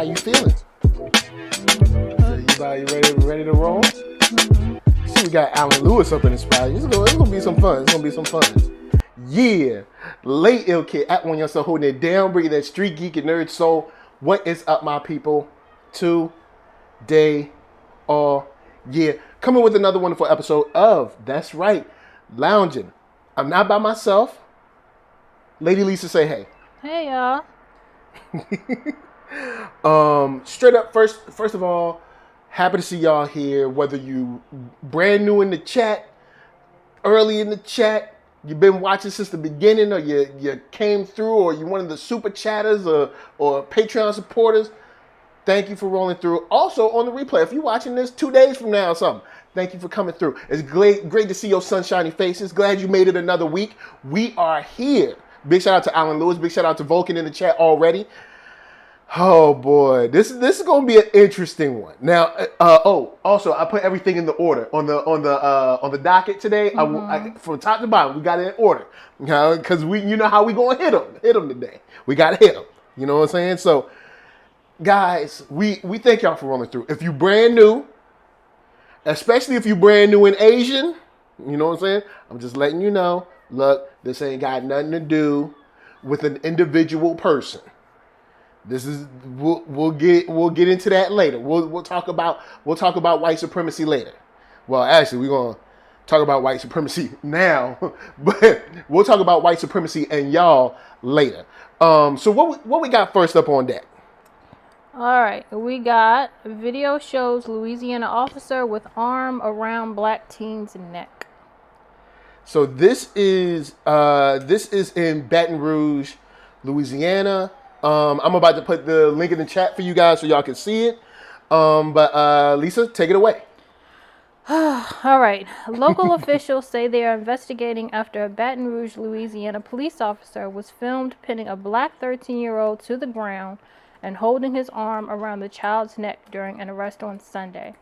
How you feeling? So you ready to roll? Mm-hmm. See, we got Alan Lewis up in the spot. It's gonna be some fun. Yeah. Late Ill Kid at OneYoungsta holding it down, bringing that StreetGeek and NERDSoul. What is up, my people? Today, yeah. Coming with another wonderful episode of, that's right, Loungin. I'm not by myself. Lady Lisa, say hey. Hey, y'all. Straight up, first of all, happy to see y'all here. Whether you brand new in the chat, early in the chat, you've been watching since the beginning, or you came through, or you one of the super chatters or Patreon supporters, thank you for rolling through. Also on the replay, if you're watching this 2 days from now or something, thank you for coming through. It's great to see your sunshiny faces. Glad you made it another week. We are here. Big shout out to Alan Lewis. Big shout out to Vulcan in the chat already. Oh boy, this is going to be an interesting one. Now, also I put everything in the order on the docket today. Mm-hmm. I from top to bottom, we got it in order, because you know how we going to hit them today. We got to hit them. You know what I'm saying? So, guys, we thank y'all for rolling through. If you brand new, especially if you brand new in Asian, you know what I'm saying? I'm just letting you know. Look, this ain't got nothing to do with an individual person. This is we'll get into that later. We'll talk about white supremacy later. Well, actually, we're gonna talk about white supremacy now, but we'll talk about white supremacy and y'all later. So what we got first up on deck? All right, we got video shows Louisiana officer with arm around black teen's neck. So this is in Baton Rouge, Louisiana. I'm about to put the link in the chat for you guys so y'all can see it. But Lisa, take it away. All right. Local officials say they are investigating after a Baton Rouge, Louisiana police officer was filmed pinning a black 13-year-old to the ground and holding his arm around the child's neck during an arrest on Sunday.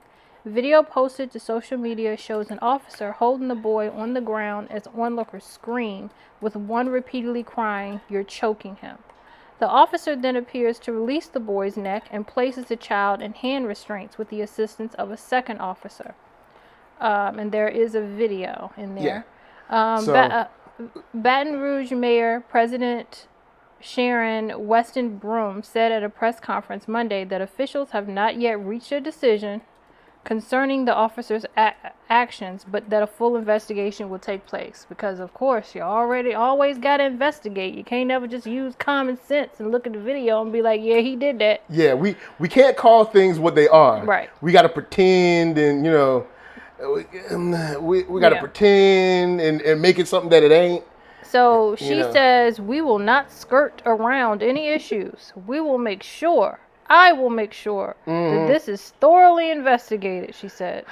Video posted to social media shows an officer holding the boy on the ground as onlookers scream, with one repeatedly crying, "You're choking him." The officer then appears to release the boy's neck and places the child in hand restraints with the assistance of a second officer. And there is a video in there. Yeah. Baton Rouge Mayor President Sharon Weston Broom said at a press conference Monday that officials have not yet reached a decision concerning the officer's actions, but that a full investigation will take place. Because, of course, you always got to investigate. You can't never just use common sense and look at the video and be like, yeah, he did that. Yeah, we can't call things what they are. Right. We got to pretend and, we got to pretend and make it something that it ain't. So she says, we will not skirt around any issues. I will make sure that this is thoroughly investigated, she said.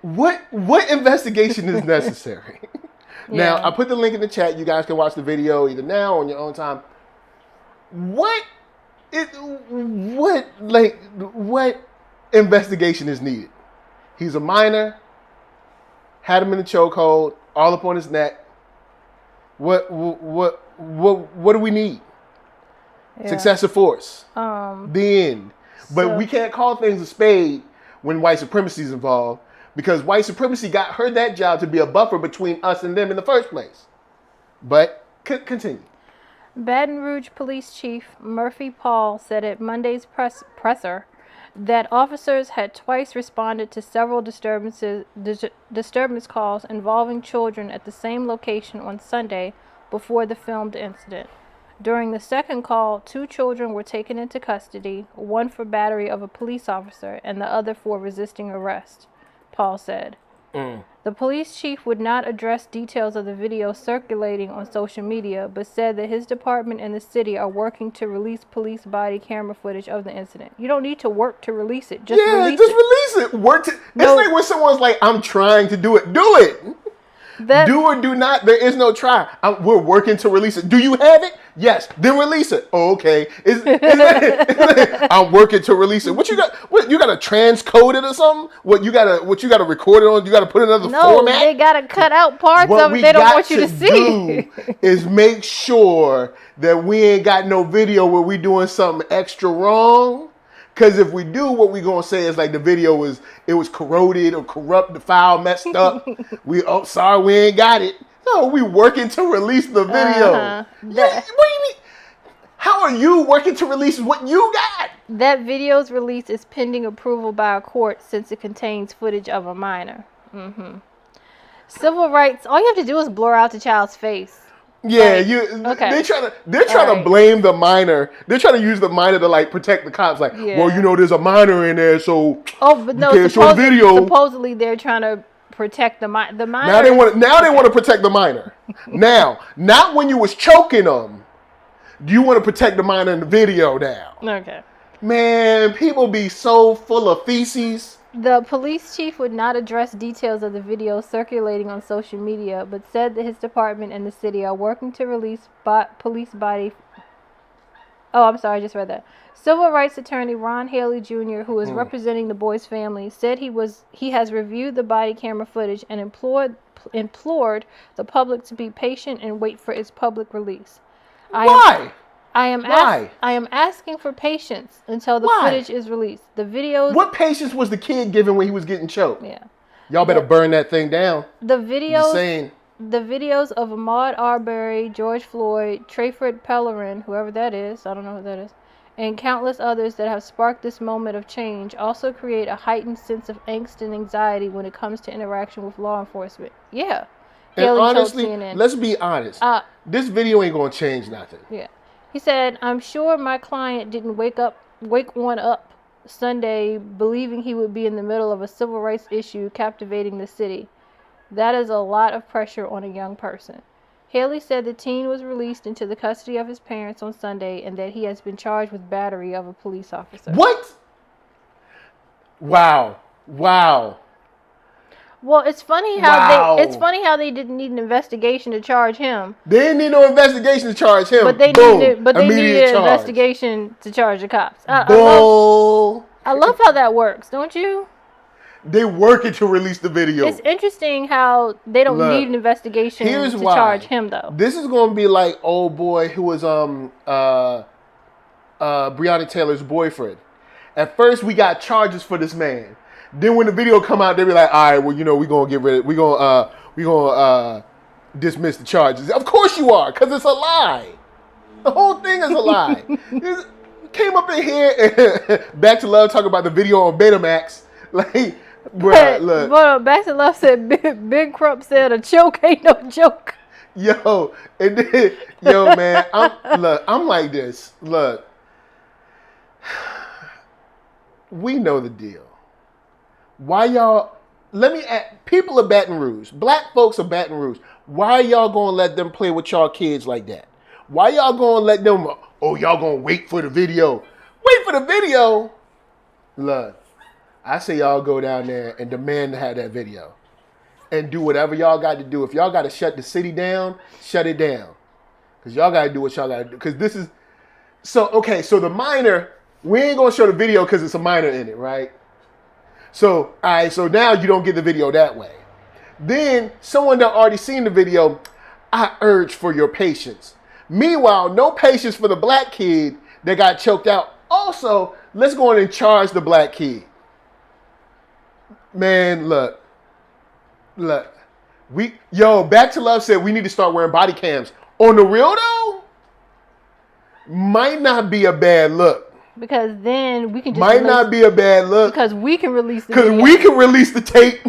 What investigation is necessary? Now, I put the link in the chat. You guys can watch the video either now or on your own time. What investigation is needed? He's a minor, had him in the chokehold, all up on his neck. What do we need? Yeah. Excessive force. The end. But we can't call things a spade when white supremacy is involved, because white supremacy got her that job to be a buffer between us and them in the first place. But continue. Baton Rouge Police Chief Murphy Paul said at Monday's presser that officers had twice responded to several disturbance calls involving children at the same location on Sunday before the filmed incident. During the second call, 2 children were taken into custody, one for battery of a police officer and the other for resisting arrest, Paul said. The police chief would not address details of the video circulating on social media, but said that his department and the city are working to release police body camera footage of the incident. You don't need to work to release it. Just release it. It's like when someone's like, I'm trying to do it. Do it. Do or do not. There is no try. We're working to release it. Do you have it? Yes. Then release it. Oh, okay. I'm working to release it. What you got? What you got to transcode it or something? What you got to record it on? You got to put another format? No, they got to cut out parts of it. They don't want you to see. Is make sure that we ain't got no video where we doing something extra wrong. Because if we do, what we gonna say is like the video was corroded or corrupt, the file messed up. Sorry, we ain't got it. No, we working to release the video. What do you mean? How are you working to release what you got? That video's release is pending approval by a court since it contains footage of a minor. Civil rights. All you have to do is blur out the child's face. Yeah, okay. They're trying to blame the minor. They're trying to use the minor to like protect the cops. Like, well, there's a minor in there, so but no, you can't show the video. Supposedly they're trying to protect the minor. Now they want to protect the minor. Now, not when you was choking them. Do you want to protect the minor in the video now? Okay. Man, people be so full of feces. The police chief would not address details of the video circulating on social media, but said that his department and the city are working to release police body. Oh, I'm sorry, I just read that. Civil rights attorney Ron Haley Jr., who is representing the boy's family, said he has reviewed the body camera footage and implored the public to be patient and wait for its public release. Why? I am asking for patience until the footage is released. The videos. What patience was the kid given when he was getting choked? Yeah. Y'all better burn that thing down. The videos of Ahmaud Arbery, George Floyd, Trayford Pellerin, whoever that is, I don't know who that is, and countless others that have sparked this moment of change also create a heightened sense of angst and anxiety when it comes to interaction with law enforcement. Yeah. And honestly, let's be honest. This video ain't gonna change nothing. Yeah. He said, I'm sure my client didn't wake one up Sunday believing he would be in the middle of a civil rights issue captivating the city. That is a lot of pressure on a young person. Haley said the teen was released into the custody of his parents on Sunday and that he has been charged with battery of a police officer. What? Wow. Well, it's funny how they didn't need an investigation to charge him. They didn't need no investigation to charge him. But they needed an investigation to charge the cops. I love how that works, don't you? They working to release the video. It's interesting how they don't need an investigation to charge him, though. This is going to be like old boy who was Breonna Taylor's boyfriend. At first, we got charges for this man. Then when the video come out, they be like, all right, well, we're going to get rid of it. We're going to dismiss the charges. Of course you are, because it's a lie. The whole thing is a lie. Came up in here and Back to Love talking about the video on Betamax. Like, bruh, look. But Back to Love said, Big Crump said a choke ain't no joke. Yo, and then, man, I'm like this. Look, we know the deal. Why y'all, let me ask, people of Baton Rouge, black folks of Baton Rouge, why y'all gonna let them play with y'all kids like that? Why y'all gonna let them, y'all gonna wait for the video? Wait for the video? Look, I say y'all go down there and demand to have that video. And do whatever y'all got to do. If y'all got to shut the city down, shut it down. Because y'all got to do what y'all got to do. Because this is, so the minor, we ain't gonna show the video because it's a minor in it, right? So, all right, so now you don't get the video that way. Then, someone that already seen the video, I urge for your patience. Meanwhile, no patience for the black kid that got choked out. Also, let's go in and charge the black kid. Man, look. Back to Love said we need to start wearing body cams. On the real, though, might not be a bad look. Because then we can just not be a bad look. Because we can release the video. Because we can release the tape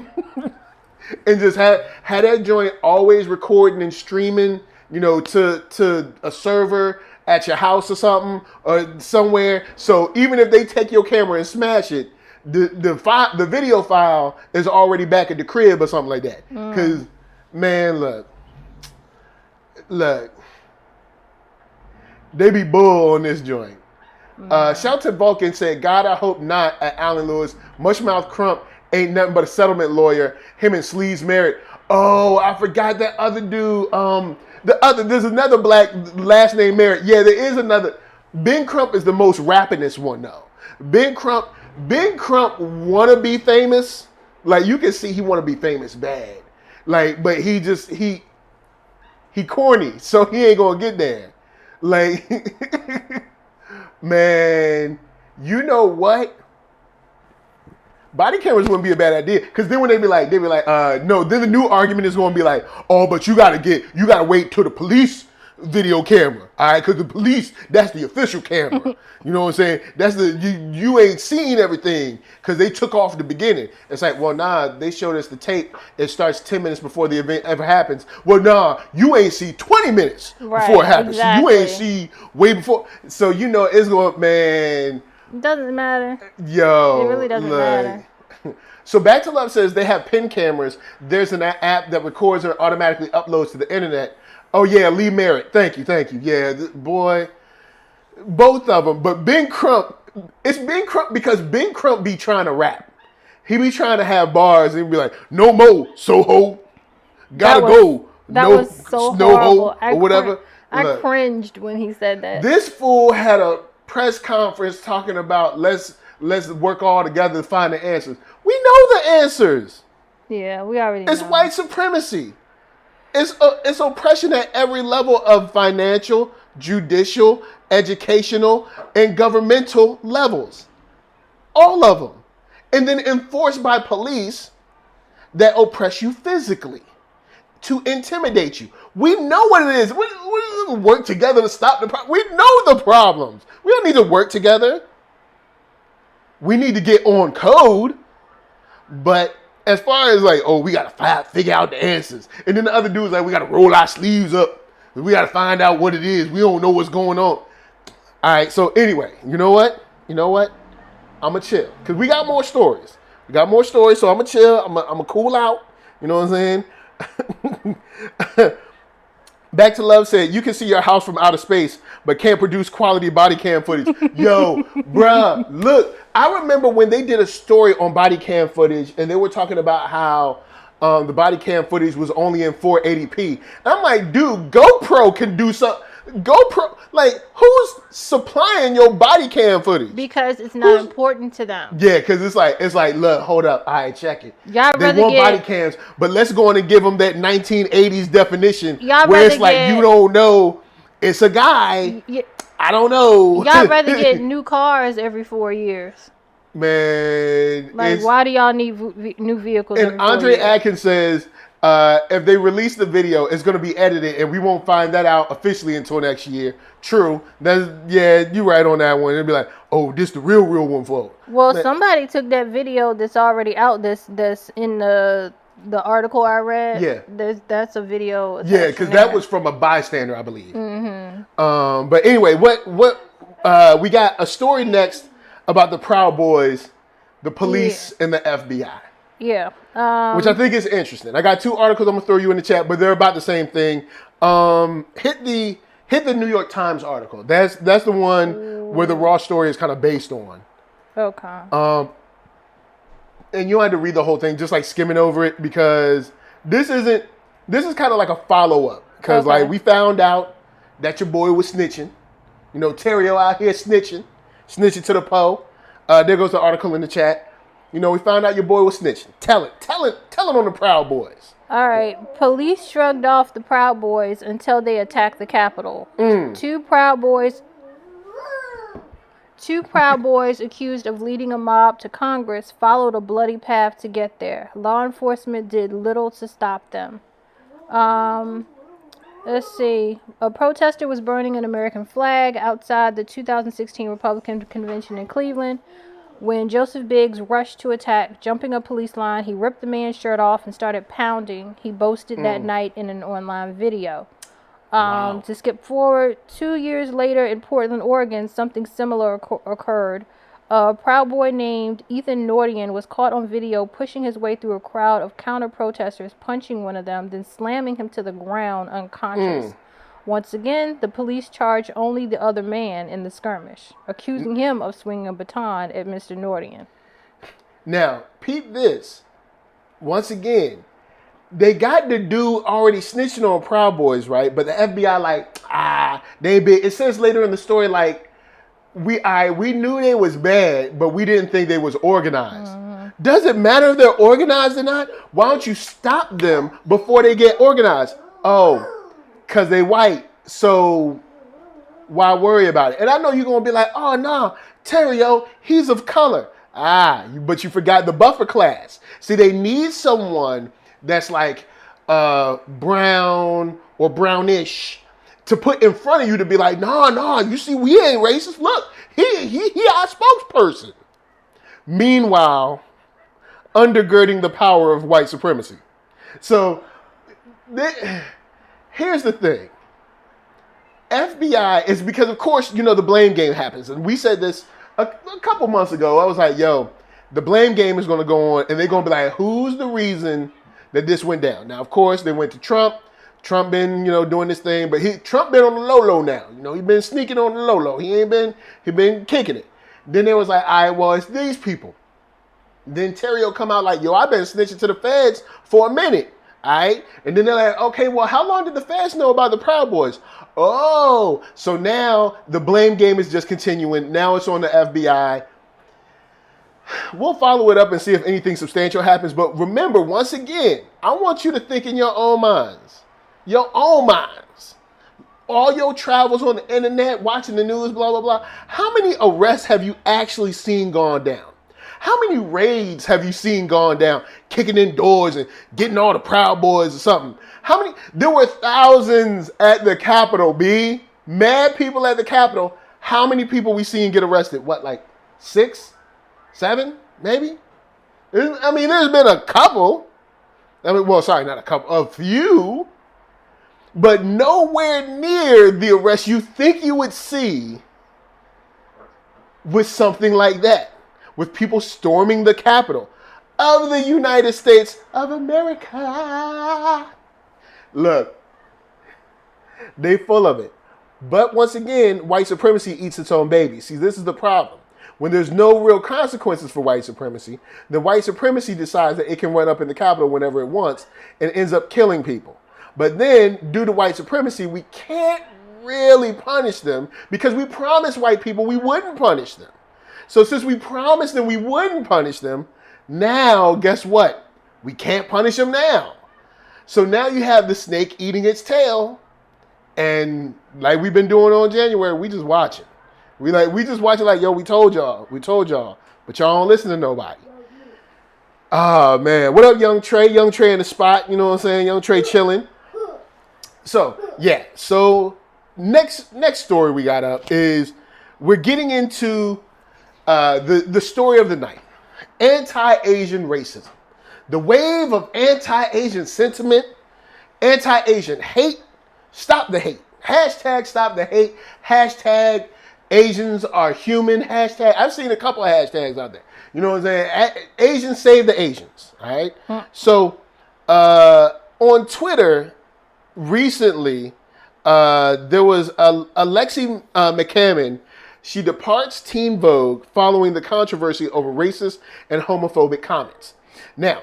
and just have that joint always recording and streaming, to a server at your house or something or somewhere. So even if they take your camera and smash it, the video file is already back at the crib or something like that. Because, man, look, they be bull on this joint. Shelton Vulcan said, God, I hope not at Allen Lewis. Mushmouth Crump ain't nothing but a settlement lawyer. Him and Sleeves married. Oh, I forgot that other dude. There's another black last name Merritt. Yeah, there is another. Ben Crump is the most rappingest one, though. Ben Crump want to be famous. Like, you can see he want to be famous bad. Like, but he corny, so he ain't going to get there. Like, man, You know what? Body cameras wouldn't be a bad idea, because then when they'd be like, no. Then the new argument is going to be like, oh, but you gotta wait till the police video camera, all right? Because the police, that's the official camera. You know what I'm saying? That's you ain't seen everything because they took off the beginning. It's like, well, nah, they showed us the tape. It starts 10 minutes before the event ever happens. Well, nah, you ain't see 20 minutes before it happens. Exactly. So you ain't see way before. So you know it's going, man. Doesn't matter. Yo, it really doesn't matter. So Back to Love says they have pin cameras. There's an app that records and automatically uploads to the internet. Oh yeah, Lee Merritt. Thank you. Yeah, boy, both of them. But Ben Crump, it's Ben Crump because Ben Crump be trying to rap. He be trying to have bars and be like, no more Soho, gotta go. That was so horrible. Or whatever. I cringed when he said that. This fool had a press conference talking about let's work all together to find the answers. We know the answers. Yeah, we already know. It's white supremacy. It's oppression at every level of financial, judicial, educational, and governmental levels. All of them. And then enforced by police that oppress you physically to intimidate you. We know what it is. We work together to stop the problem. We know the problems. We don't need to work together. We need to get on code. But as far as like, oh, we got to figure out the answers. And then the other dude's like, we got to roll our sleeves up. We got to find out what it is. We don't know what's going on. All right, so anyway, you know what? I'm going to chill. Because we got more stories. So I'm going to chill. I'm going to cool out. You know what I'm saying? Back to Love said, you can see your house from outer space, but can't produce quality body cam footage. Yo, bruh, look. I remember when they did a story on body cam footage, and they were talking about how the body cam footage was only in 480p. And I'm like, dude, GoPro can do something. GoPro, like, who's supplying your body cam footage? Because it's not important to them. Yeah, because it's like, look, hold up, all right, check it. Y'all they want body cams, but let's go on and give them that 1980s definition where it's like, you don't know, it's a guy. I don't know. Y'all rather get new cars every 4 years. Man. Like, why do y'all need new vehicles every 4 years? And Andre Atkins says, if they release the video, it's going to be edited, and we won't find that out officially until next year. True. Yeah, you're right on that one. It'll be like, oh, this the real one for. Well, somebody took that video that's already out. That's in the article I read. Yeah. That's a video. Yeah, because that was from a bystander, I believe. Mm-hmm. But anyway, what we got a story next about the Proud Boys, the police, and the FBI. Yeah. Which I think is interesting. I got 2 articles I'm going to throw you in the chat, but they're about the same thing. Hit the New York Times article. That's the one where the Raw story is kind of based on. Okay. And you don't have to read the whole thing, just like skimming over it, because this is kind of like a follow-up. Because like we found out that your boy was snitching. You know, Terrio out here snitching to the Poe. There goes the article in the chat. You know, we found out your boy was snitching. Tell it on the Proud Boys. All right. Police shrugged off the Proud Boys until they attacked the Capitol. Two Proud Boys accused of leading a mob to Congress followed a bloody path to get there. Law enforcement did little to stop them. Let's see. A protester was burning an American flag outside the 2016 Republican convention in Cleveland. When Joseph Biggs rushed to attack, jumping a police line, he ripped the man's shirt off and started pounding. He boasted that night in an online video. To skip forward, 2 years later in Portland, Oregon, something similar occurred. A Proud Boy named Ethan Nordian was caught on video pushing his way through a crowd of counter-protesters, punching one of them, then slamming him to the ground unconscious. Once again, the police charged only the other man in the skirmish, accusing him of swinging a baton at Mr. Nordian. Now, peep this. Once again, they got the dude already snitching on Proud Boys, right? But the FBI they big. It says later in the story, like, we knew they was bad, but we didn't think they was organized. Does it matter if they're organized or not? Why don't you stop them before they get organized? Oh, because they white, so why worry about it? And I know you're going to be like, oh, no, Terrio, he's of color. But you forgot the buffer class. See, they need someone that's like brown or brownish to put in front of you to be like, nah, you see, we ain't racist. Look, he our spokesperson. Meanwhile, undergirding the power of white supremacy. So, here's the thing. FBI is because, of course, the blame game happens. And we said this a couple months ago. I was like, yo, the blame game is going to go on, and they're going to be like, who's the reason that this went down? Now, of course, they went to Trump. Trump been, doing this thing, but Trump been on the low now. He been sneaking on the low. He been kicking it. Then they was like, all right, well, it's these people. Then Terrio come out like, yo, I've been snitching to the feds for a minute. All right. And then they're like, okay, well, how long did the feds know about the Proud Boys? Oh, so now the blame game is just continuing. Now it's on the FBI. We'll follow it up and see if anything substantial happens. But remember, once again, I want you to think in your own minds. Your own minds. All your travels on the internet, watching the news, blah, blah, blah. How many arrests have you actually seen gone down? How many raids have you seen gone down, kicking in doors and getting all the Proud Boys or something? How many? There were thousands at the Capitol, B. Mad people at the Capitol. How many people we seen get arrested? What, like 6, 7, maybe? There's been a couple. Not a couple, a few. But nowhere near the arrest you think you would see with something like that. With people storming the Capitol of the United States of America. Look, they full of it. But once again, white supremacy eats its own baby. See, this is the problem. When there's no real consequences for white supremacy, then white supremacy decides that it can run up in the Capitol whenever it wants and ends up killing people. But then, due to white supremacy, we can't really punish them because we promised white people we wouldn't punish them. So since we promised them we wouldn't punish them, now, guess what? We can't punish them now. So now you have the snake eating its tail. And like we've been doing on January, we just watching. We just watching like, yo, we told y'all. But y'all don't listen to nobody. Oh, man. What up, Young Trey? Young Trey in the spot. You know what I'm saying? Young Trey chilling. So, yeah. So, next story we got up is we're getting into the story of the night. Anti-Asian racism. The wave of anti-Asian sentiment, anti-Asian hate. Stop the hate. Hashtag stop the hate. Hashtag Asians are human. Hashtag. I've seen a couple of hashtags out there. You know what I'm saying? Asians save the Asians. All right. So on Twitter recently, there was Alexi McCammon. She departs Teen Vogue following the controversy over racist and homophobic comments. Now,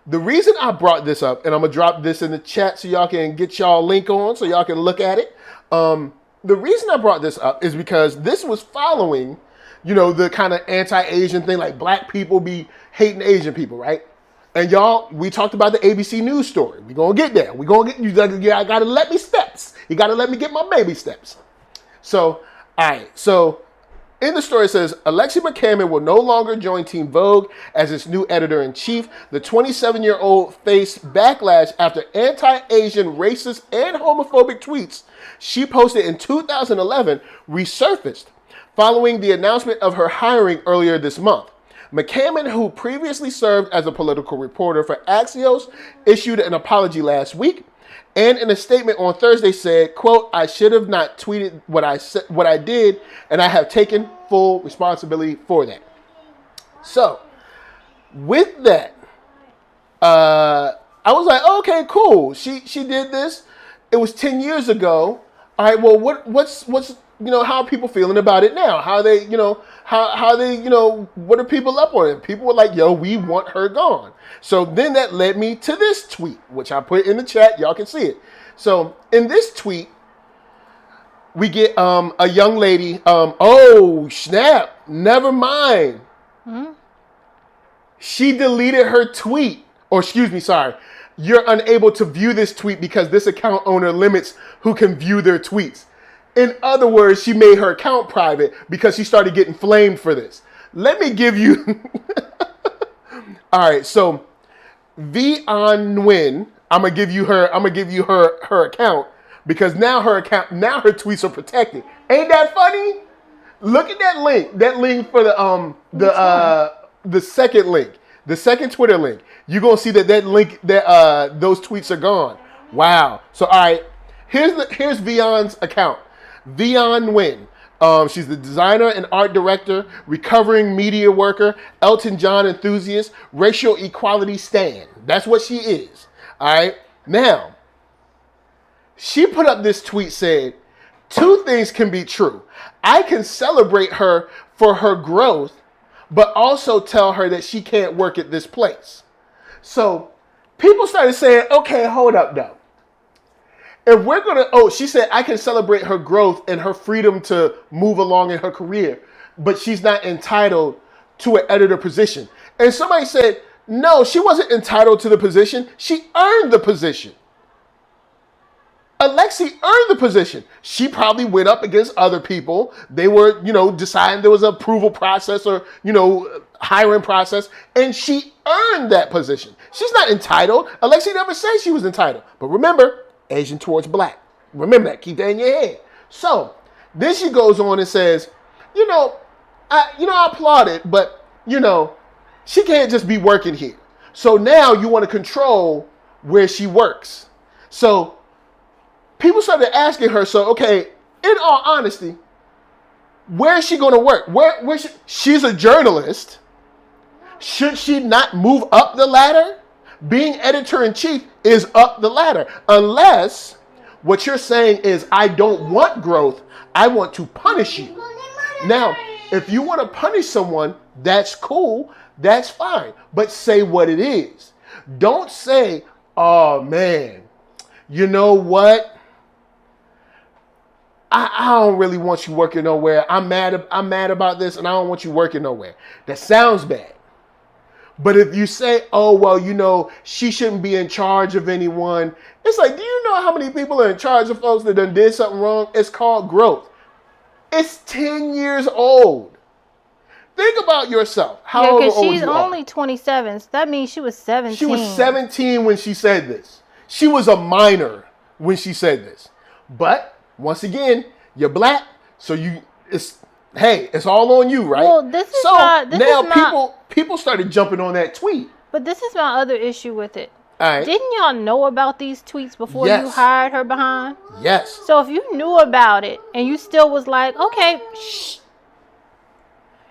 the reason I brought this up, and I'm going to drop this in the chat so y'all can get y'all link on so y'all can look at it. The reason I brought this up is because this was following, the kind of anti-Asian thing, like black people be hating Asian people, right? And y'all, we talked about the ABC News story. We're going to get there. I got to let me steps. You got to let me get my baby steps. So, all right. So, in the story, it says, Alexi McCammon will no longer join Teen Vogue as its new editor-in-chief. The 27-year-old faced backlash after anti-Asian, racist, and homophobic tweets she posted in 2011 resurfaced following the announcement of her hiring earlier this month. McCammon, who previously served as a political reporter for Axios, issued an apology last week. And in a statement on Thursday said, quote, I should have not tweeted what I did, and I have taken full responsibility for that. So, with that, I was like, okay, cool. She did this. It was 10 years ago. All right, well, what's how are people feeling about it now? How they, what are people up on it? People were like, yo, we want her gone. So then that led me to this tweet, which I put in the chat. Y'all can see it. So in this tweet, we get a young lady. Oh, snap. Never mind. She deleted her tweet. Or excuse me, sorry. You're unable to view this tweet because this account owner limits who can view their tweets. In other words, she made her account private because she started getting flamed for this. Let me give you... All right, so Nguyen, I'm gonna give you her account because now her tweets are protected. Ain't that funny? Look at that link. That link for the second link, the second Twitter link. You're gonna see that link that those tweets are gone. Wow. So all right, here's Vion's account. Vion Nguyen. She's the designer and art director, recovering media worker, Elton John enthusiast, racial equality stan. That's what she is. All right. Now, she put up this tweet saying, 2 things can be true. I can celebrate her for her growth, but also tell her that she can't work at this place. So people started saying, okay, hold up though. If we're going to, she said, I can celebrate her growth and her freedom to move along in her career, but she's not entitled to an editor position. And somebody said, no, she wasn't entitled to the position. She earned the position. Alexi earned the position. She probably went up against other people. They were, deciding there was an approval process or, hiring process, and she earned that position. She's not entitled. Alexi never said she was entitled. But remember, Asian towards black. Remember that. Keep that in your head. So then she goes on and says, I applaud it, but she can't just be working here. So now you want to control where she works. So people started asking her, so okay, in all honesty, where is she going to work? She's a journalist. Should she not move up the ladder? Being editor-in-chief is up the ladder. Unless what you're saying is, I don't want growth. I want to punish you. Now, if you want to punish someone, that's cool. That's fine. But say what it is. Don't say, oh, man, you know what? I don't really want you working nowhere. I'm mad about this, and I don't want you working nowhere. That sounds bad. But if you say, oh, well, she shouldn't be in charge of anyone. It's like, do you know how many people are in charge of folks that done did something wrong? It's called growth. It's 10 years old. Think about yourself. How old she's you only 27. So that means she was 17. She was 17 when she said this. She was a minor when she said this. But once again, you're black, so it's all on you, right? Well, this is people started jumping on that tweet. But this is my other issue with it. All right. Didn't y'all know about these tweets before you hired her behind? Yes. So if you knew about it and you still was like, okay, shh.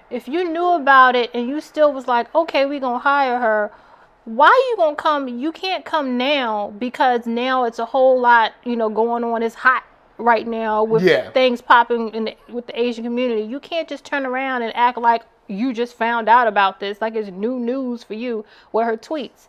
If you knew about it and you still was like, okay, we gonna hire her, why you gonna come? You can't come now because now it's a whole lot, going on. It's hot right now with things popping with the Asian community. You can't just turn around and act like you just found out about this, like it's new news for you with her tweets.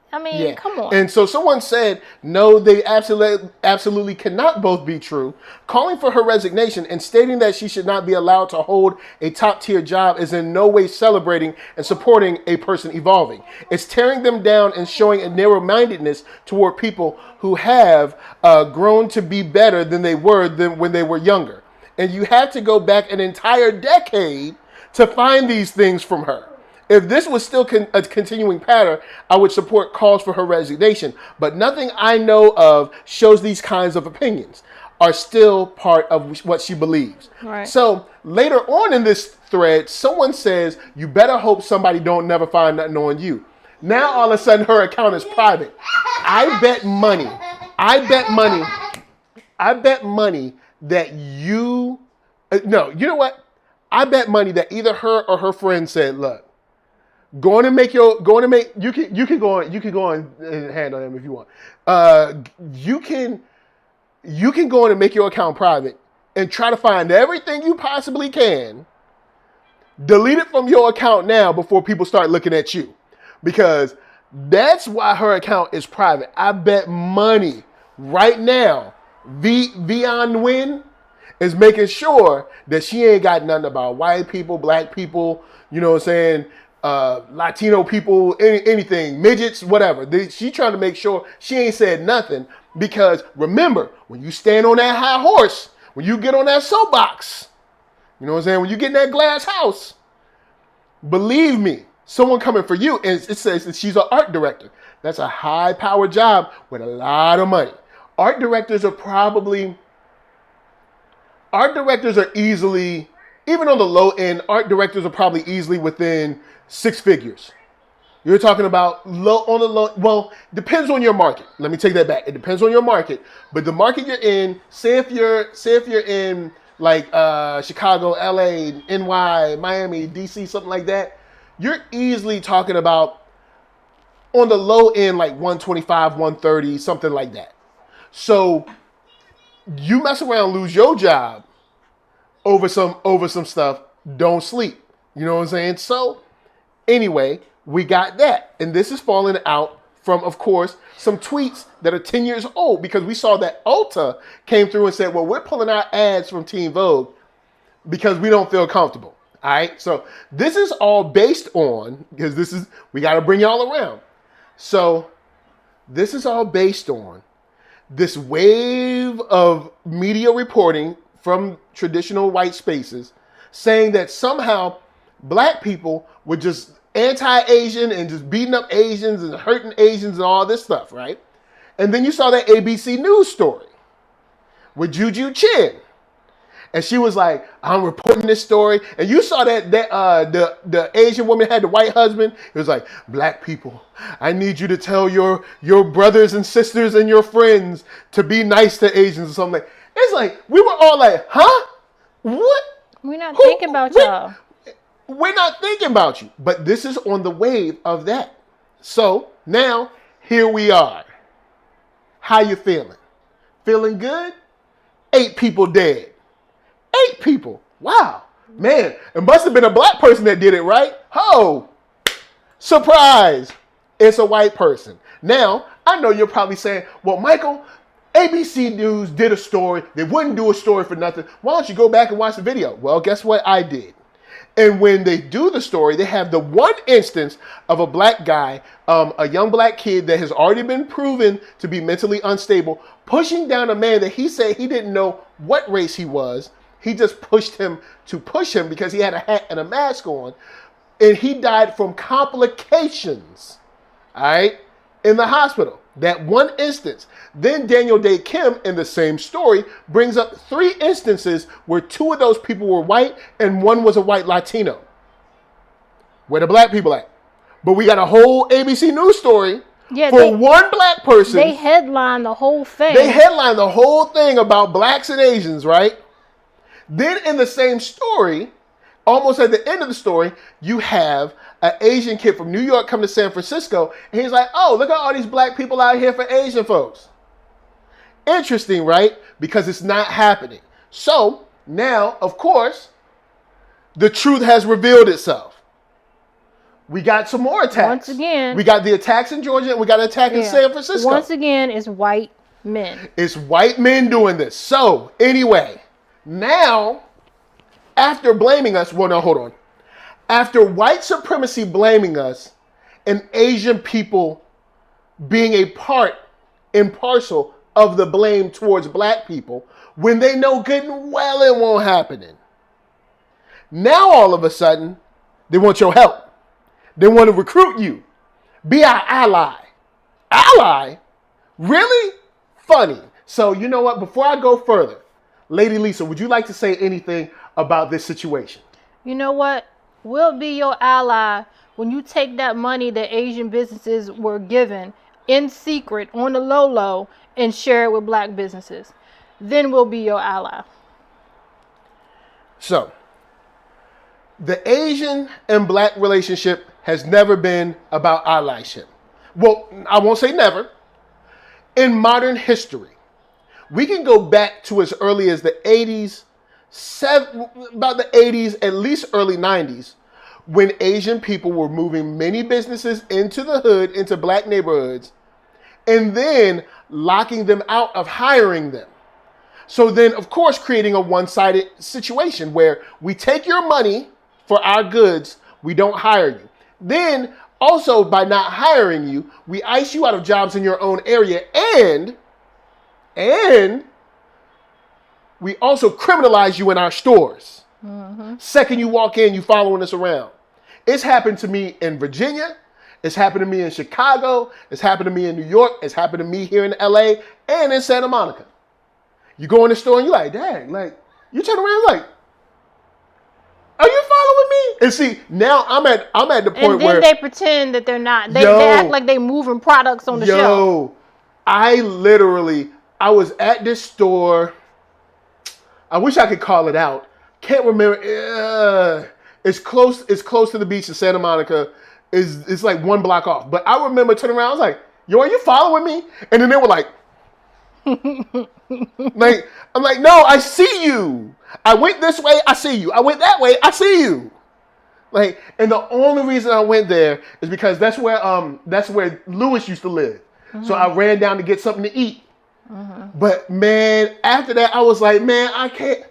I mean, come on. And so someone said, no, they absolutely cannot both be true. Calling for her resignation and stating that she should not be allowed to hold a top-tier job is in no way celebrating and supporting a person evolving. It's tearing them down and showing a narrow-mindedness toward people who have grown to be better than they were when they were younger. And you have to go back an entire decade to find these things from her. If this was still a continuing pattern, I would support calls for her resignation. But nothing I know of shows these kinds of opinions are still part of what she believes. Right. So later on in this thread, someone says, you better hope somebody don't never find nothing on you. Now all of a sudden her account is private. I bet money that you know what? I bet money that either her or her friend said, look, you can go on and handle them if you want. You can go on and make your account private and try to find everything you possibly can. Delete it from your account now before people start looking at you, because that's why her account is private. I bet money right now, Vion Nguyen is making sure that she ain't got nothing about white people, black people, Latino people, anything, midgets, whatever. She trying to make sure she ain't said nothing, because remember, when you stand on that high horse, when you get on that soapbox, you know what I'm saying? When you get in that glass house, believe me, someone coming for you, and it says that she's an art director. That's a high-powered job with a lot of money. Art directors are easily, even on the low end, art directors are probably easily within 6 figures. You're talking about on the low, well, depends on your market. Let me take that back. It depends on your market. But the market you're in, say if you're in like Chicago, LA, NY, Miami, DC, something like that, you're easily talking about on the low end like 125, 130, something like that. So you mess around, lose your job over some stuff, don't sleep. You know what I'm saying? So anyway, we got that. And this is falling out from, of course, some tweets that are 10 years old, because we saw that Ulta came through and said, well, we're pulling our ads from Teen Vogue because we don't feel comfortable. All right. So this is all based on, because we got to bring y'all around. So this is all based on this wave of media reporting from traditional white spaces saying that somehow black people were just anti-Asian and just beating up Asians and hurting Asians and all this stuff, right? And then you saw that ABC News story with Juju Chin. And she was like, I'm reporting this story. And you saw that the Asian woman had the white husband. It was like, black people, I need you to tell your brothers and sisters and your friends to be nice to Asians or something. It's like, we were all like, huh? What? We're not thinking about y'all. We're not thinking about you. But this is on the wave of that. So now, here we are. How you feeling? Feeling good? 8 people dead. 8 people. Wow. Man, it must have been a black person that did it, right? Oh, surprise. It's a white person. Now, I know you're probably saying, well, Michael, ABC News did a story. They wouldn't do a story for nothing. Why don't you go back and watch the video? Well, guess what? I did. And when they do the story, they have the one instance of a black guy, a young black kid that has already been proven to be mentally unstable, pushing down a man that he said he didn't know what race he was. He just pushed him to push him because he had a hat and a mask on. And he died from complications, all right, in the hospital. That one instance. Then Daniel Day Kim, in the same story, brings up 3 instances where 2 of those people were white and 1 was a white Latino. Where the black people at? But we got a whole ABC News story for one black person. They headline the whole thing. They headline the whole thing about blacks and Asians, right? Then in the same story, almost at the end of the story, you have an Asian kid from New York come to San Francisco, and he's like, oh, look at all these black people out here for Asian folks. Interesting, right? Because it's not happening. So now, of course, the truth has revealed itself. We got some more attacks. Once again. We got the attacks in Georgia, and we got an attack in San Francisco. Once again, it's white men. It's white men doing this. So, anyway, now, after blaming us, well, no, hold on. After white supremacy blaming us and Asian people being a part and parcel of the blame towards black people, when they know good and well it won't happen. Now, all of a sudden, they want your help. They want to recruit you. Be our ally. Ally? Really? Funny. So, you know what? Before I go further, Lady Lisa, would you like to say anything about this situation? You know what? We'll be your ally when you take that money that Asian businesses were given in secret on the low and share it with black businesses. Then we'll be your ally. So, the Asian and black relationship has never been about allyship. Well, I won't say never. In modern history, we can go back to as early as the 80s, about the 80s, at least early 90s, when Asian people were moving many businesses into the hood, into black neighborhoods, and then locking them out of hiring them. So then, of course, creating a one-sided situation where we take your money for our goods, we don't hire you. Then, also, by not hiring you, we ice you out of jobs in your own area, and we also criminalize you in our stores. Second you walk in, you following us around. It's happened to me in Virginia. It's happened to me in Chicago. It's happened to me in New York. It's happened to me here in LA and in Santa Monica. You go in the store and you're like, dang, like, you turn around like, are you following me? And see, now I'm at the point where they pretend that they're not. They act like they moving products on the shelf. I was at this store. I wish I could call it out. Can't remember. It's close to the beach in Santa Monica. It's like 1 block off. But I remember turning around. I was like, yo, are you following me? And then they were like, I'm like, no, I see you. I went this way, I see you. I went that way, I see you. Like, and the only reason I went there is because that's where Lewis used to live. So I ran down to get something to eat. But man, after that, I was like, man, I can't.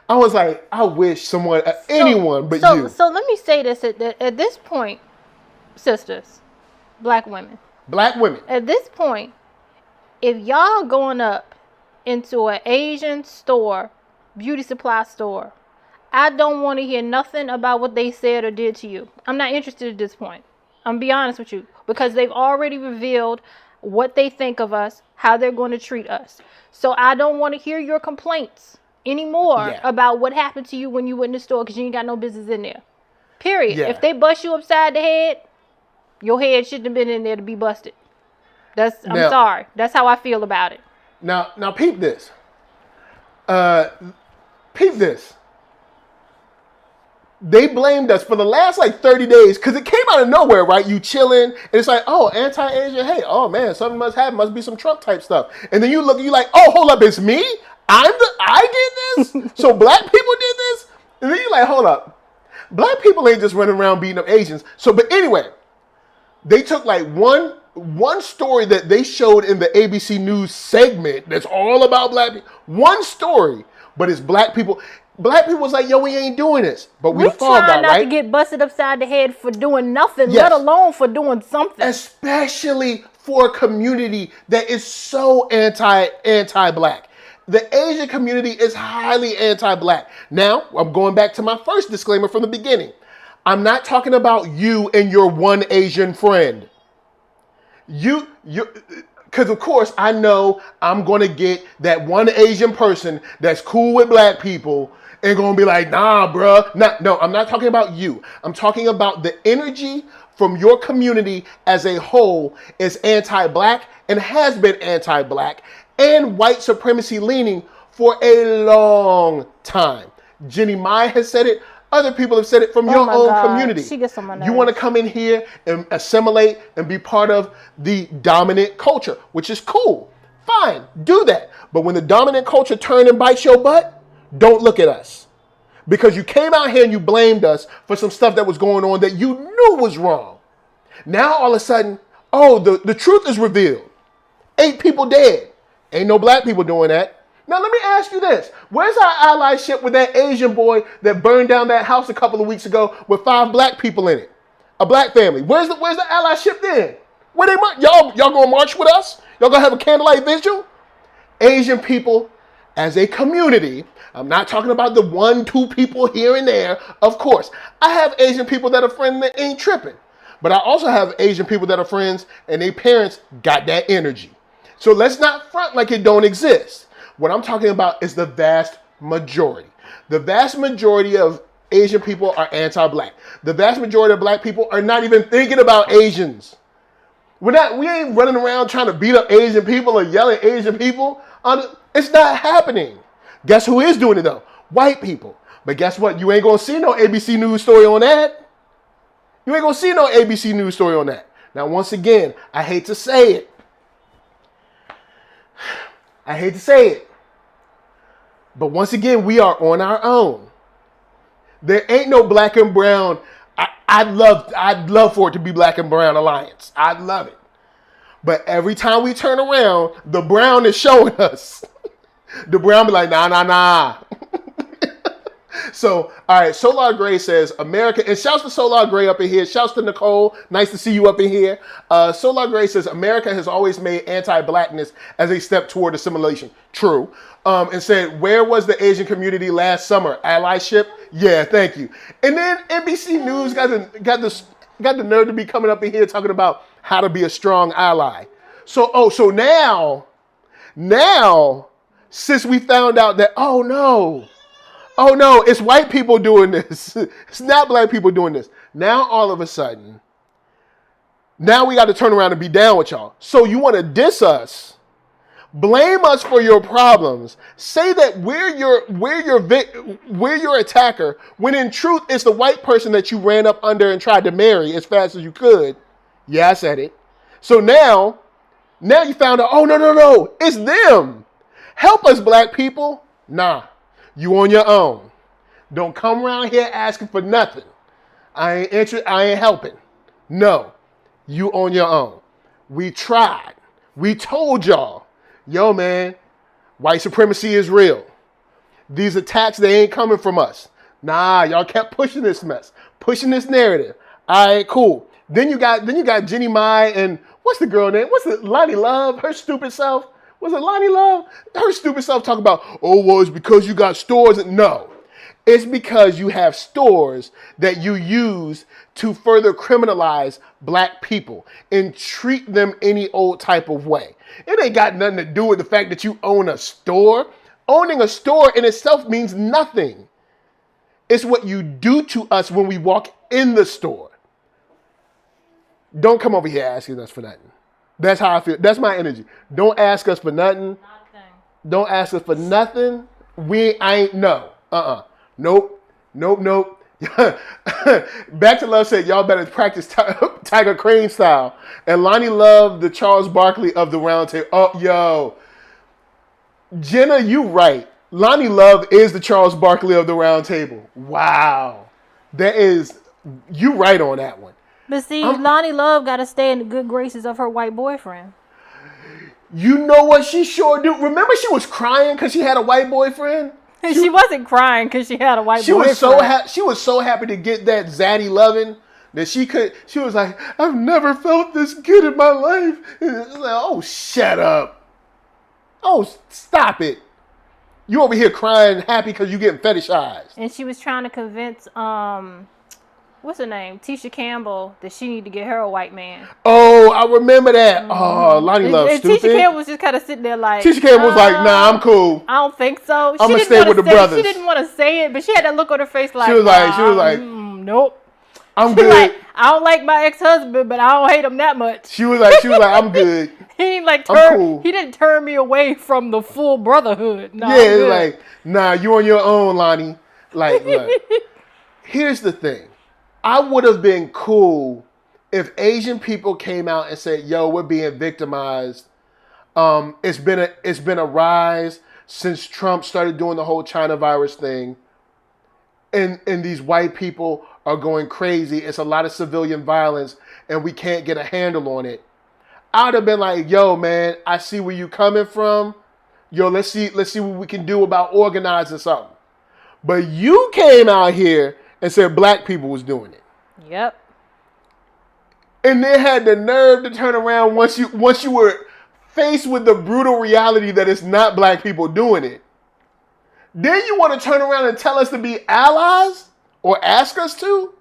I was like, I wish anyone but you. So let me say this at this point, sisters, black women. At this point, if y'all going up into an Asian store, beauty supply store, I don't want to hear nothing about what they said or did to you. I'm not interested at this point. I'm gonna be honest with you, because they've already revealed what they think of us, how they're going to treat us. So I don't want to hear your complaints anymore about what happened to you when you went in the store, because you ain't got no business in there. Period. Yeah. If they bust you upside the head, your head shouldn't have been in there to be busted. I'm sorry. That's how I feel about it. Now peep this. Peep this. They blamed us for the last like 30 days because it came out of nowhere, right? You chilling, and it's like, oh, anti-Asian, hey, oh man, something must be some Trump type stuff. And then you look, you like, oh, hold up, it's me? I did this? So black people did this? And then you're like, hold up. Black people ain't just running around beating up Asians. So, but anyway, they took like one story that they showed in the ABC News segment that's all about black people. One story, but it's black people. Black people was like, yo, we ain't doing this. But we the fall guy, right? We're trying not to get busted upside the head for doing nothing, let alone for doing something. Especially for a community that is so anti-black. The Asian community is highly anti-black. Now, I'm going back to my first disclaimer from the beginning. I'm not talking about you and your one Asian friend. You because of course I know I'm going to get that one Asian person that's cool with black people and going to be like, nah, bruh. No, I'm not talking about you. I'm talking about the energy from your community as a whole is anti-black and has been anti-black and white supremacy leaning for a long time. Jenny Mai has said it. Other people have said it from your own community. She gets on my nerves. You want to come in here and assimilate and be part of the dominant culture, which is cool. Fine, do that. But when the dominant culture turns and bites your butt, don't look at us. Because you came out here and you blamed us for some stuff that was going on that you knew was wrong. Now all of a sudden, oh, the truth is revealed. 8 people dead. Ain't no black people doing that. Now, let me ask you this. Where's our allyship with that Asian boy that burned down that house a couple of weeks ago with 5 black people in it? A black family. Where's the allyship then? Where they y'all gonna march with us? Y'all gonna have a candlelight vigil? Asian people as a community, I'm not talking about the 1-2 people here and there. Of course, I have Asian people that are friends that ain't tripping. But I also have Asian people that are friends and their parents got that energy. So let's not front like it don't exist. What I'm talking about is the vast majority. The vast majority of Asian people are anti-black. The vast majority of black people are not even thinking about Asians. We ain't running around trying to beat up Asian people or yell at Asian people. It's not happening. Guess who is doing it though? White people. But guess what? You ain't gonna see no ABC News story on that. You ain't gonna see no ABC News story on that. Now, once again, I hate to say it. But once again, we are on our own. There ain't no black and brown. I'd love for it to be black and brown alliance. I'd love it. But every time we turn around, the brown is showing us. The brown be like, nah. So, all right, Solar Gray says, America, and shouts to Solar Gray up in here. Shouts to Nicole. Nice to see you up in here. Solar Gray says, America has always made anti-blackness as a step toward assimilation. True. And said, where was the Asian community last summer? Allyship? Yeah, thank you. And then NBC News got the nerve to be coming up in here talking about how to be a strong ally. So now, since we found out that, oh no, it's white people doing this. It's not black people doing this. Now all of a sudden, now we got to turn around and be down with y'all. So you want to diss us, blame us for your problems, say that we're your attacker, when in truth it's the white person that you ran up under and tried to marry as fast as you could. Yeah, I said it. So now you found out, oh no, it's them. Help us, black people. Nah. You on your own. Don't come around here asking for nothing. I ain't helping. No. You on your own. We tried. We told y'all, yo man, white supremacy is real. These attacks, they ain't coming from us. Nah, y'all kept pushing this mess, pushing this narrative. All right, cool. Then you got Jenny Mai and what's the girl name? What's it? Lonnie Love, her stupid self. Was it Lonnie Love? Her stupid self talk about, oh, well, it's because you got stores. No, it's because you have stores that you use to further criminalize black people and treat them any old type of way. It ain't got nothing to do with the fact that you own a store. Owning a store in itself means nothing. It's what you do to us when we walk in the store. Don't come over here asking us for nothing. That's how I feel. That's my energy. Don't ask us for nothing. Don't ask us for nothing. No. Nope. Back to Love said, y'all better practice Tiger Crane style. And Lonnie Love, the Charles Barkley of the round table. Oh, yo. Jenna, you right. Lonnie Love is the Charles Barkley of the round table. Wow. You right on that one. But see, Lonnie Love got to stay in the good graces of her white boyfriend. You know what she sure do? Remember she was crying because she had a white boyfriend? She wasn't crying because she had a white boyfriend. She was so happy to get that zaddy loving that she was like, I've never felt this good in my life. And it was like, oh, shut up. Oh, stop it. You over here crying happy because you getting fetishized. And she was trying to convince, what's her name? Tisha Campbell, that she need to get her a white man. Oh, I remember that. Mm-hmm. Oh, Lonnie Love stupid. Tisha Campbell was just kind of sitting there like... Tisha Campbell was like, nah, I'm cool. I don't think so. I'm going to stay with the brothers. She didn't want to say it, but she had that look on her face like... She was like... nope. I'm good. Like, I don't like my ex-husband, but I don't hate him that much. She was like, I'm good. He cool. He didn't turn me away from the full brotherhood. No, yeah, it's like, nah, you on your own, Lonnie. Like, look, here's the thing. I would have been cool if Asian people came out and said, yo, we're being victimized. It's been a rise since Trump started doing the whole China virus thing. And these white people are going crazy. It's a lot of civilian violence and we can't get a handle on it. I would have been like, yo, man, I see where you coming from. Yo, let's see what we can do about organizing something. But you came out here and said black people was doing it. Yep. And then had the nerve to turn around once you were faced with the brutal reality that it's not black people doing it. Then you want to turn around and tell us to be allies or ask us to?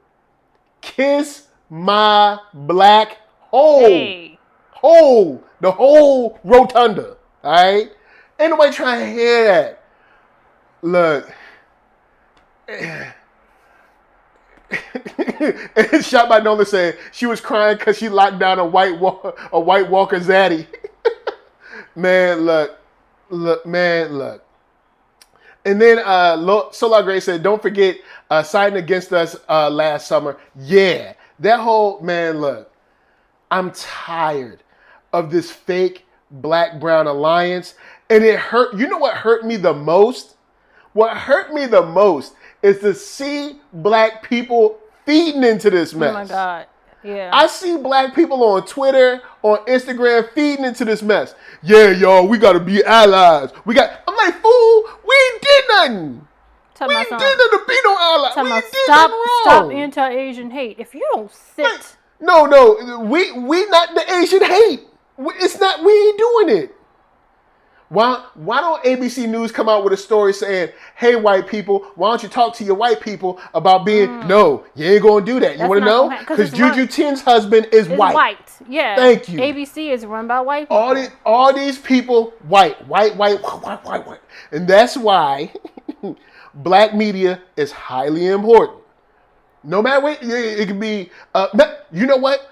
Kiss my black hole. Hey. Hole. The whole rotunda. All right? Ain't nobody trying to hear that. Look. And Shot by Nolan said she was crying because she locked down a White Walker zaddy. Man, look. And then Solar Gray said, don't forget siding against us last summer. Yeah, that whole, man, look. I'm tired of this fake black-brown alliance. And it hurt. You know what hurt me the most? What hurt me the most is to see black people feeding into this mess. Oh my God. Yeah. I see black people on Twitter, on Instagram feeding into this mess. Yeah, y'all, we gotta be allies. I'm like, fool, we ain't did nothing. Talking We about did to be no ally. Talking We about did nothing wrong. stop anti-Asian hate. If you don't sit, No, we not the Asian hate. It's not. We ain't doing it. Why don't ABC News come out with a story saying, "Hey, white people, why don't you talk to your white people about being?" No, you ain't gonna do that. You want to know? Because Juju Chin's husband is white. Yeah. Thank you. ABC is run by white people. All these people, white, and that's why black media is highly important. No matter what, it could be. You know what?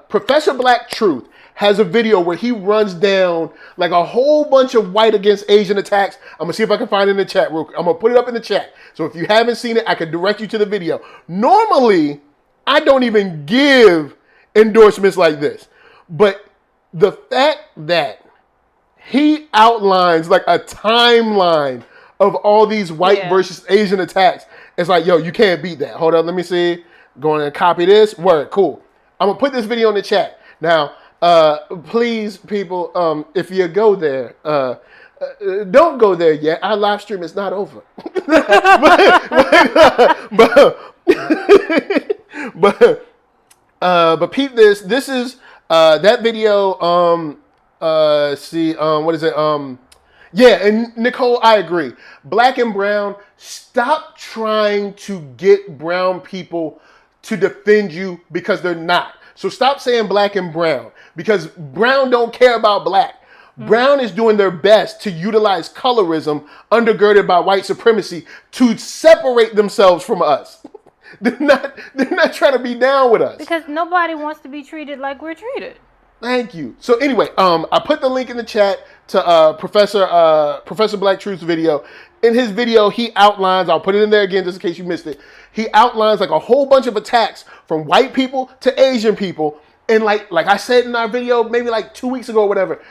Professor Black Truth has a video where he runs down like a whole bunch of white against Asian attacks. I'm gonna see if I can find it in the chat real quick. I'm gonna put it up in the chat. So if you haven't seen it, I can direct you to the video. Normally, I don't even give endorsements like this. But the fact that he outlines like a timeline of all these white versus Asian attacks, it's like, yo, you can't beat that. Hold on, let me see. Going to copy this. Word, cool. I'm gonna put this video in the chat. Now, please, people, if you go there, don't go there yet. Our live stream is not over. But peep this. This is that video. What is it? Yeah, and Nicole, I agree. Black and brown, stop trying to get brown people to defend you because they're not. So stop saying black and brown because brown don't care about black. Brown is doing their best to utilize colorism undergirded by white supremacy to separate themselves from us. They're not trying to be down with us. Because nobody wants to be treated like we're treated. Thank you. So anyway, I put the link in the chat to Professor Black Truth's video. In his video, he outlines, I'll put it in there again just in case you missed it. He outlines like a whole bunch of attacks from white people to Asian people. And like I said in our video, maybe like 2 weeks ago or whatever,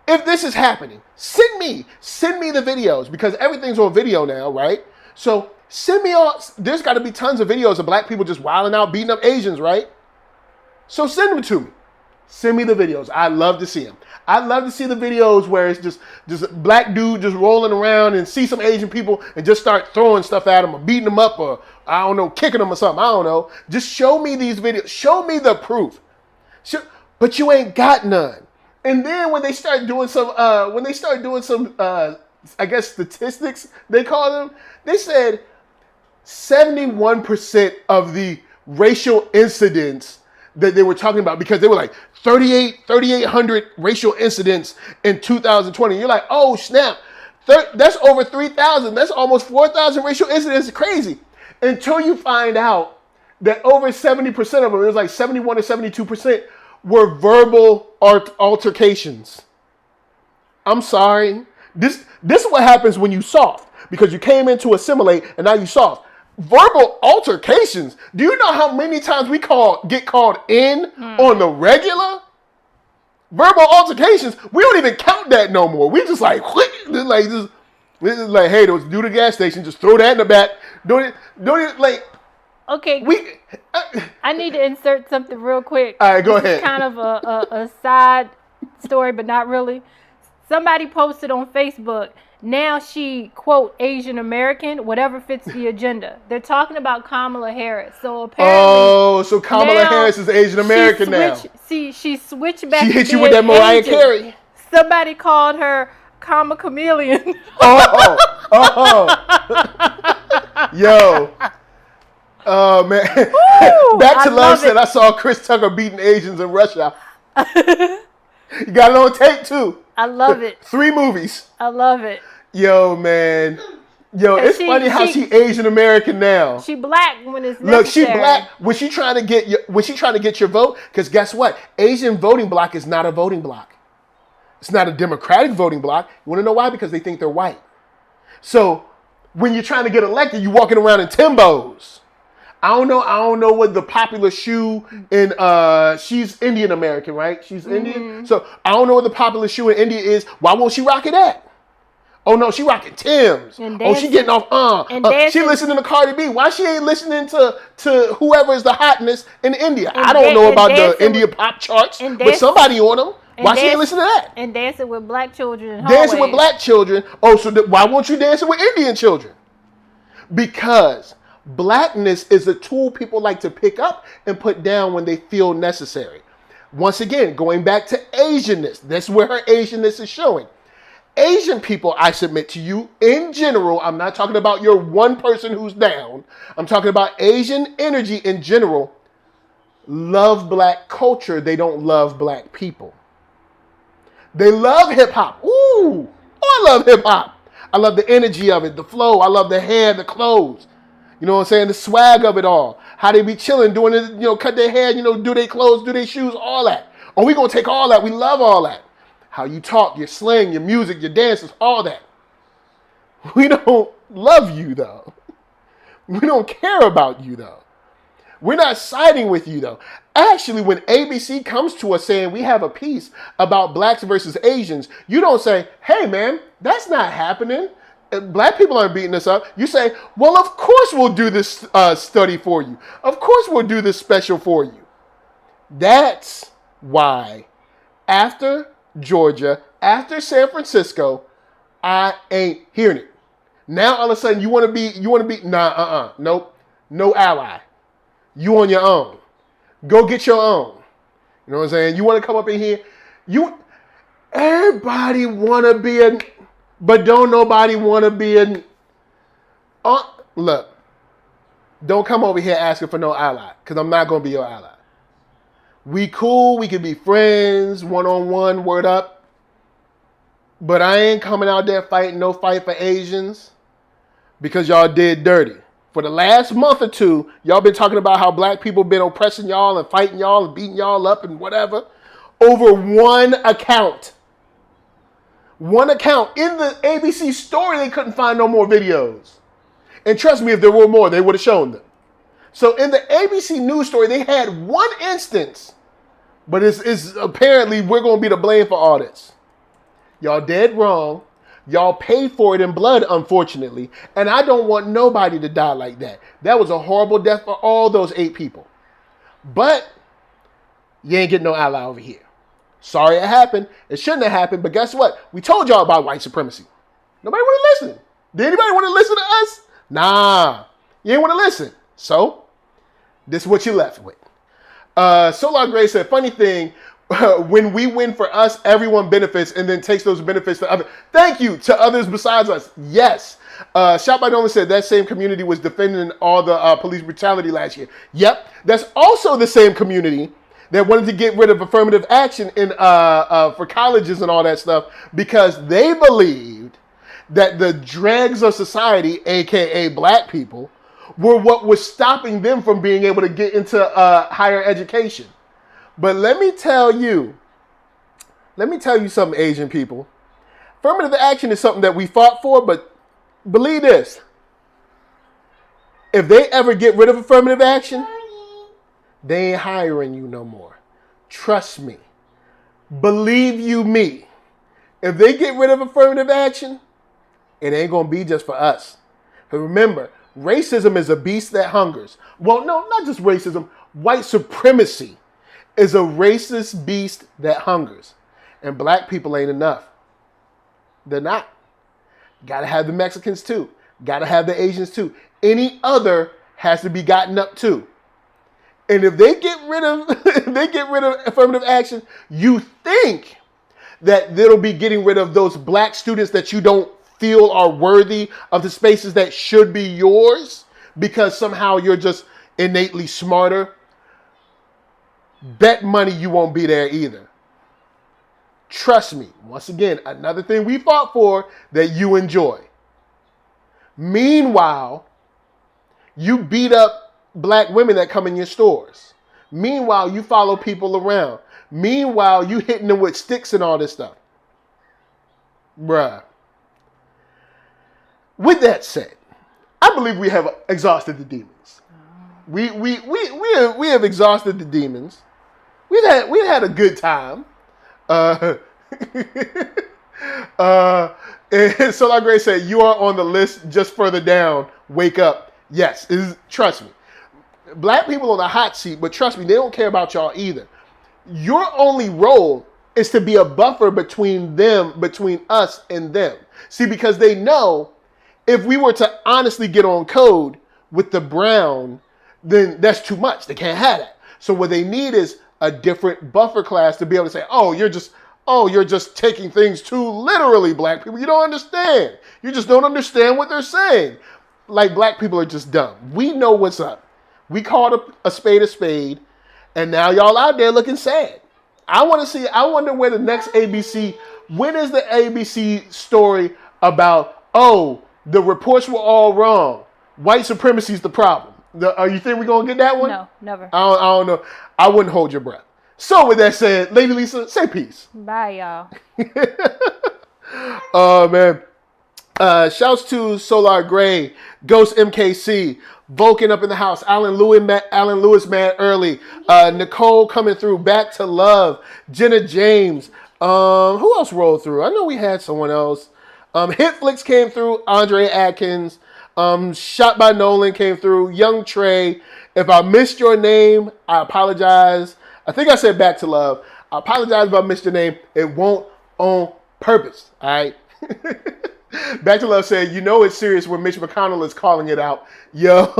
if this is happening, send me the videos because everything's on video now, right? So send me all, there's got to be tons of videos of black people just wilding out, beating up Asians, right? So send them to me. Send me the videos. I'd love to see them. I'd love to see the videos where it's just a black dude just rolling around and see some Asian people and just start throwing stuff at them or beating them up or, I don't know, kicking them or something. I don't know. Just show me these videos. Show me the proof. But you ain't got none. And then when they start doing some, I guess statistics, they call them, they said 71% of the racial incidents that they were talking about, because they were like 3,800 racial incidents in 2020. You're like, oh snap, that's over 3,000. That's almost 4,000 racial incidents. Crazy. Until you find out that over 70% of them, it was like 71 or 72%, were verbal altercations. I'm sorry. This is what happens when you soft, because you came in to assimilate and now you soft. Verbal altercations. Do you know how many times we get called in on the regular? Verbal altercations. We don't even count that no more. We just like hey, those do the gas station. Just throw that in the back. Don't it like. Okay. I need to insert something real quick. All right, go ahead. It's kind of a side story, but not really. Somebody posted on Facebook. Now she, quote, Asian American, whatever fits the agenda. They're talking about Kamala Harris. So apparently. Oh, so Kamala Harris is Asian American now. She switched back. She hit you with that Mariah Carey. Somebody called her Kama Chameleon. Yo. Oh, man. Woo, Back to Love said, I saw Chris Tucker beating Asians in Russia. You got it on tape, too. I love it. 3 movies. I love it. Yo, man. Yo, it's funny how she Asian American now. She black when it's necessary. Look, she black. Was she trying to get your vote? Because guess what? Asian voting bloc is not a voting bloc. It's not a Democratic voting bloc. You want to know why? Because they think they're white. So when you're trying to get elected, you're walking around in Timbos. I don't know what the popular shoe in she's Indian American, right? She's Indian. So I don't know what the popular shoe in India is. Why won't she rock it at? Oh no, she rocking Timbs. She getting off she listening to Cardi B. Why she ain't listening to whoever is the hotness in India? I don't know about the India pop charts, but somebody on them. Why she ain't listening to that? And dancing with black children in Dancing with black children. Oh, so why won't you dancing with Indian children? Because blackness is a tool people like to pick up and put down when they feel necessary. Once again, going back to Asianness, that's where her Asianness is showing. Asian people, I submit to you, in general, I'm not talking about your one person who's down, I'm talking about Asian energy in general, love black culture. They don't love black people. They love hip-hop. Ooh, I love hip-hop. I love the energy of it, the flow. I love the hair, the clothes. You know what I'm saying? The swag of it all. How they be chilling, doing it, cut their hair, do their clothes, do their shoes, all that. Oh, we going to take all that. We love all that. How you talk, your slang, your music, your dances, all that. We don't love you, though. We don't care about you, though. We're not siding with you, though. Actually, when ABC comes to us saying we have a piece about blacks versus Asians, you don't say, hey, man, that's not happening. Black people aren't beating us up. You say, well, of course we'll do this study for you. Of course we'll do this special for you. That's why after Georgia, after San Francisco, I ain't hearing it. Now all of a sudden you want to be, nope, no ally. You on your own. Go get your own. You know what I'm saying? You want to come up in here. Everybody want to be but don't nobody want to be look, don't come over here asking for no ally, because I'm not going to be your ally. We cool, we can be friends, one-on-one, word up. But I ain't coming out there fighting no fight for Asians, because y'all did dirty. For the last month or two, y'all been talking about how black people been oppressing y'all and fighting y'all and beating y'all up and whatever. Over one account. One account. In the ABC story, they couldn't find no more videos. And trust me, if there were more, they would have shown them. So in the ABC news story, they had one instance. But it's apparently we're going to be to blame for all this. Y'all dead wrong. Y'all paid for it in blood, unfortunately. And I don't want nobody to die like that. That was a horrible death for all those 8 people. But you ain't getting no ally over here. Sorry it happened. It shouldn't have happened. But guess what? We told y'all about white supremacy. Nobody want to listen. Did anybody want to listen to us? Nah. You ain't want to listen. So, this is what you left with. Solar Gray said, funny thing, when we win for us, everyone benefits and then takes those benefits to others. Thank you, to others besides us. Yes. Shot by Nolan said that same community was defending all the police brutality last year. Yep. That's also the same community that wanted to get rid of affirmative action in for colleges and all that stuff because they believed that the dregs of society, aka black people, were what was stopping them from being able to get into higher education. But let me tell you something, Asian people. Affirmative action is something that we fought for, but believe this. If they ever get rid of affirmative action, they ain't hiring you no more. Trust me. Believe you me. If they get rid of affirmative action, it ain't going to be just for us. But remember, racism is a beast that hungers. Well, no, not just racism. White supremacy is a racist beast that hungers. And black people ain't enough. They're not. Got to have the Mexicans too. Got to have the Asians too. Any other has to be gotten up too. And if they get rid of affirmative action, you think that they'll be getting rid of those black students that you don't feel are worthy of the spaces that should be yours because somehow you're just innately smarter. Bet money you won't be there either. Trust me. Once again, another thing we fought for that you enjoy. Meanwhile, you beat up black women that come in your stores. Meanwhile, you follow people around. Meanwhile, you hitting them with sticks and all this stuff. Bruh. With that said, I believe we have exhausted the demons. We have exhausted the demons. We've had a good time. And Solar Gray said, you are on the list just further down. Wake up. Yes, trust me. Black people on the hot seat, but trust me, they don't care about y'all either. Your only role is to be a buffer between us and them. See, because they know if we were to honestly get on code with the brown, then that's too much. They can't have that. So what they need is a different buffer class to be able to say, oh, you're just taking things too literally, black people. You don't understand. You just don't understand what they're saying. Like, black people are just dumb. We know what's up. We called a spade, and now y'all out there looking sad. I wonder where the next ABC, when is the ABC story about, oh, the reports were all wrong. White supremacy is the problem. You think we're going to get that one? No, never. I don't know. I wouldn't hold your breath. So with that said, Lady Lisa, say peace. Bye, y'all. Oh, man. Shouts to Solar Gray, Ghost MKC, Vulcan up in the house, Alan Lewis, man, early, Nicole coming through, Back to Love, Jenna James. Who else rolled through? I know we had someone else. Hitflix came through, Andre Atkins. Shot by Nolan came through, Young Trey. If I missed your name, I apologize. I think I said Back to Love. I apologize if I missed your name. It won't on purpose, all right? Back to Love said, you know it's serious when Mitch McConnell is calling it out. Yo.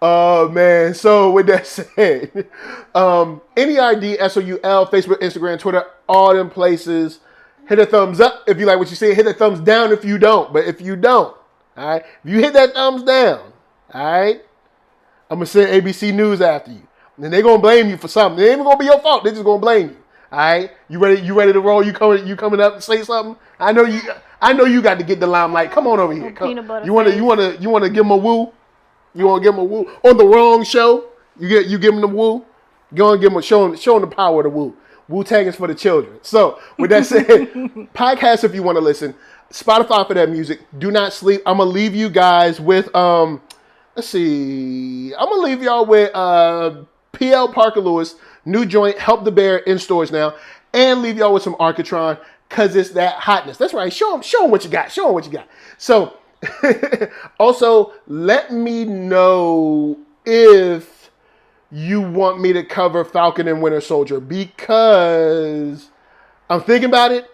Oh, man. So with that said, NERDSoul, Facebook, Instagram, Twitter, all them places. Hit a thumbs up if you like what you see. Hit a thumbs down if you don't. But if you don't, all right, if you hit that thumbs down, all right, I'm going to send ABC News after you. And they're going to blame you for something. It ain't even going to be your fault. They're just going to blame you. All right, you ready to roll? You coming up and say something? I know you got to get the limelight. Come on over here. Peanut butter you want to give them a woo? You want to give them a woo on the wrong show? You give them the woo? Go and give them show them the power of the woo. Wu-Tang is for the children. So with that said, podcast if you want to listen. Spotify for that music. Do not sleep. I'm gonna leave you guys with let's see. I'm gonna leave y'all with PL Parker Lewis, new joint, Help the Bear, in stores now, and leave y'all with some Architron because it's that hotness. That's right. Show them what you got. Show them what you got. So also let me know if you want me to cover Falcon and Winter Soldier because I'm thinking about it.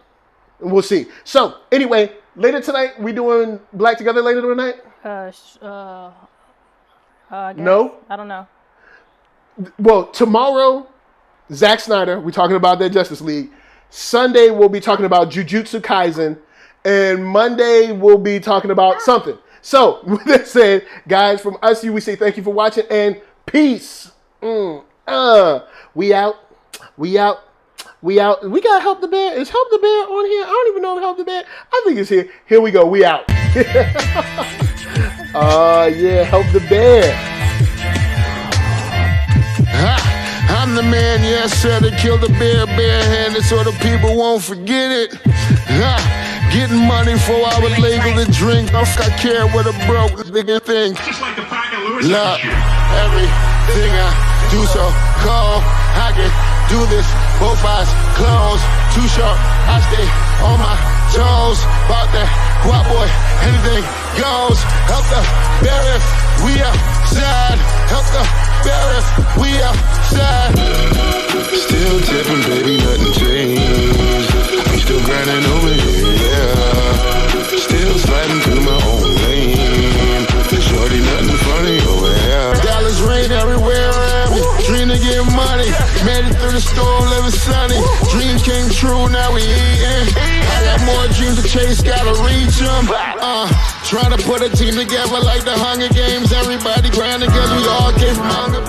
And we'll see. So anyway, later tonight we doing Black Together later tonight. No, I don't know. Well, tomorrow, Zack Snyder. We're talking about that Justice League. Sunday we'll be talking about Jujutsu Kaisen, and Monday we'll be talking about something. So with that said, guys, from us, we say thank you for watching and peace. We out. We got Help the Bear. Is Help the Bear on here? I don't even know if Help the Bear. I think it's here. Here we go. We out. Yeah, Help the Bear. I'm the man, yes sir, that killed the bear barehanded so the people won't forget it. Getting money for I was legal to drink. I care what a broke nigga think. Just like the pack of Lewis. Look, everything I do so cold. I can do this, both eyes closed. Too short, I stay on my toes. About that guap boy, anything goes. Help the bear if we outside. Help the bear if we outside. Still tipping, baby, nothing changed. I'm still grinding over here, yeah. Still sliding through my own lane. Shorty, nothing funny over here. Dollars rain everywhere around me. Dream to get money. Made it through the storm, living sunny. Dreams came true, now we eating. I got more dreams to chase, gotta reach them. Trying to put a team together like the Hunger Games. Everybody grinding cause we all came from hunger.